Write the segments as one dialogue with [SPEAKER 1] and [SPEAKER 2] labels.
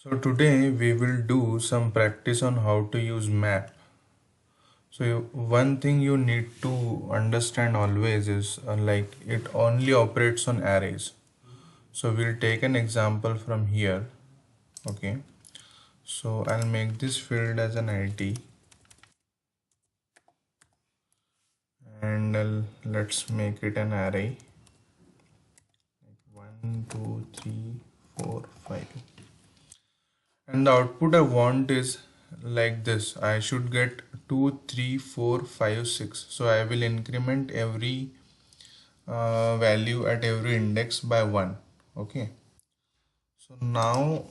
[SPEAKER 1] So today we will do some practice on how to use map. So one thing you need to understand always is like it only operates on arrays. So we'll take an example from here. Okay. So I'll make this field as an ID and let's make it an array. 1, 2, 3, 4, 5. And the output I want is like this. I should get 2, 3, 4, 5, 6. So I will increment every value at every index by 1. Okay. So now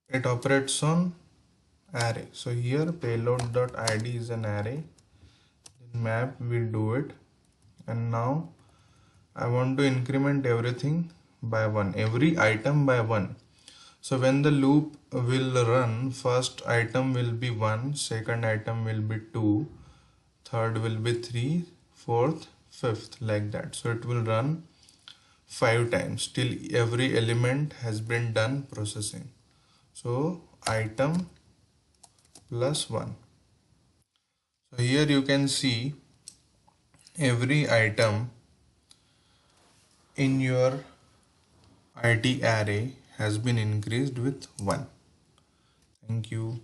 [SPEAKER 1] it operates on array. So here payload.id is an array. In map we'll do it. And now I want to increment everything by 1. Every item by 1. So when the loop will run, first item will be 1, second item will be 2, third will be 3, fourth, fifth, like that. So it will run 5 times till every element has been done processing. So item plus 1. So here you can see every item in your ID array has been increased with 1. Thank you.